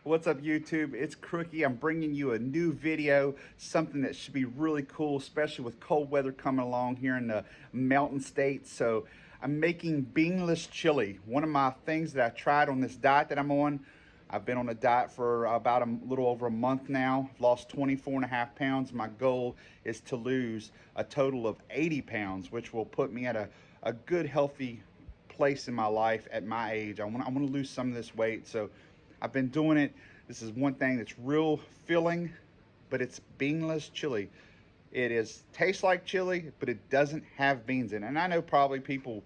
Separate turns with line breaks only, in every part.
What's up, YouTube? It's Crookie. I'm bringing you a new video, something that should be really cool, especially with cold weather coming along here in the mountain states. So I'm making beanless chili. One of my things that I tried on this diet that I'm on. I've been on a diet for about a little over a month now. I've lost 24.5 pounds. My goal is to lose a total of 80 pounds, which will put me at a good, healthy place in my life at my age. I want to lose some of this weight. So I've been doing it. This is one thing that's real filling, but it's beanless chili. It tastes like chili, but it doesn't have beans in it. And I know probably people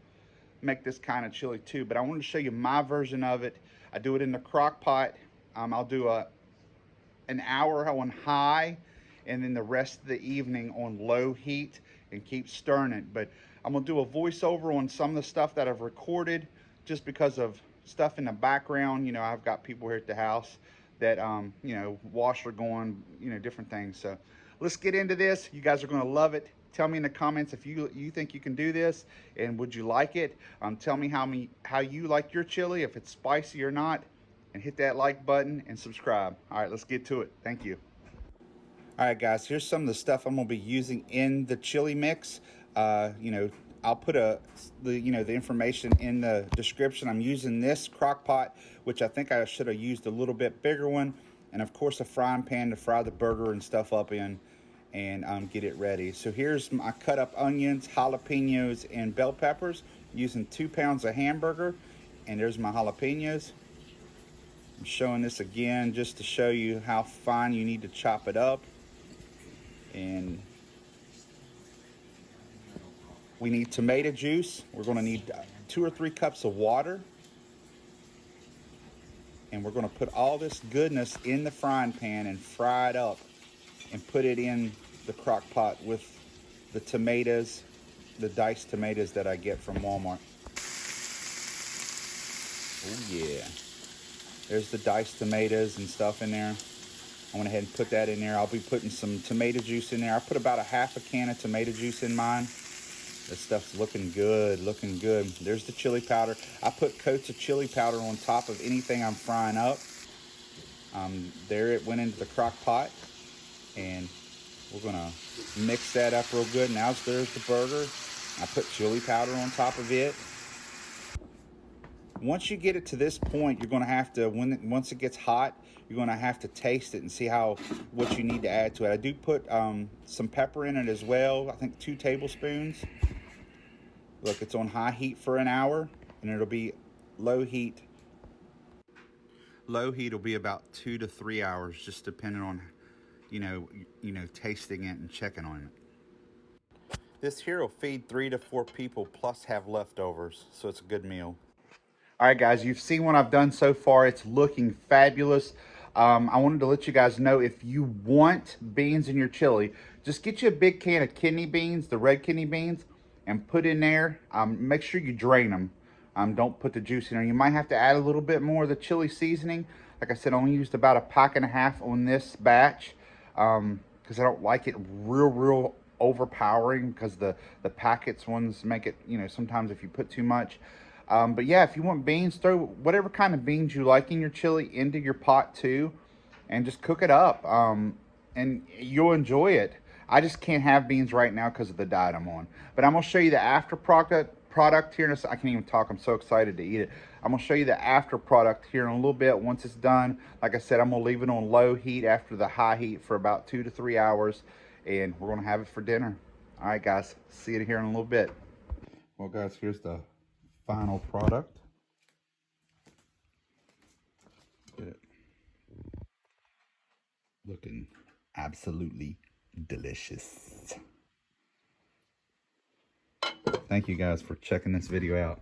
make this kind of chili too, but I wanted to show you my version of it. I do it in the crock pot. I'll do an hour on high and then the rest of the evening on low heat and keep stirring it. But I'm gonna do a voiceover on some of the stuff that I've recorded just because of stuff in the background. You know, I've got people here at the house that you know, washer going, you know, different things. So let's get into this. You guys are gonna love it. Tell me in the comments if you think you can do this and would you like it. Tell me how you like your chili, if it's spicy or not, and hit that like button and subscribe. All right, let's get to it. Thank you. All right, guys, here's some of the stuff I'm gonna be using in the chili mix. You know, I'll put the information in the description. I'm using this crock pot, which I think I should have used a little bit bigger one, and of course a frying pan to fry the burger and stuff up in and get it ready. So here's my cut up onions, jalapenos, and bell peppers, using 2 pounds of hamburger, and there's my jalapenos. I'm showing this again just to show you how fine you need to chop it up. And we need tomato juice. We're going to need 2 or 3 cups of water. And we're going to put all this goodness in the frying pan and fry it up and put it in the crock pot with the tomatoes, the diced tomatoes that I get from Walmart. Oh yeah. There's the diced tomatoes and stuff in there. I went ahead and put that in there. I'll be putting some tomato juice in there. I put about a half a can of tomato juice in mine. This stuff's looking good, looking good. There's the chili powder. I put coats of chili powder on top of anything I'm frying up. There it went into the crock pot, and we're gonna mix that up real good. Now there's the burger. I put chili powder on top of it. Once you get it to this point, you're gonna have to, once it gets hot, you're gonna have to taste it and see what you need to add to it. I do put some pepper in it as well. I think 2 tablespoons. Look, it's on high heat for an hour, and it'll be low heat. Low heat will be about 2 to 3 hours, just depending on, you know, tasting it and checking on it. This here will feed 3 to 4 people plus have leftovers, so it's a good meal. All right, guys, you've seen what I've done so far. It's looking fabulous. I wanted to let you guys know, if you want beans in your chili, just get you a big can of kidney beans, the red kidney beans, and put in there. Make sure you drain them. Don't put the juice in there. You might have to add a little bit more of the chili seasoning. Like I said, I only used about 1.5 packs on this batch because I don't like it real overpowering, because the packets ones make it, you know, sometimes if you put too much. But yeah, if you want beans, throw whatever kind of beans you like in your chili into your pot too, and just cook it up, and you'll enjoy it. I just can't have beans right now because of the diet I'm on. But I'm going to show you the after product here in a second. I can't even talk. I'm so excited to eat it. I'm going to show you the after product here in a little bit once it's done. Like I said, I'm going to leave it on low heat after the high heat for about 2 to 3 hours, and we're going to have it for dinner. All right, guys. See you here in a little bit. Well, guys, here's the final product. Look at it. Looking absolutely delicious. Thank you guys for checking this video out.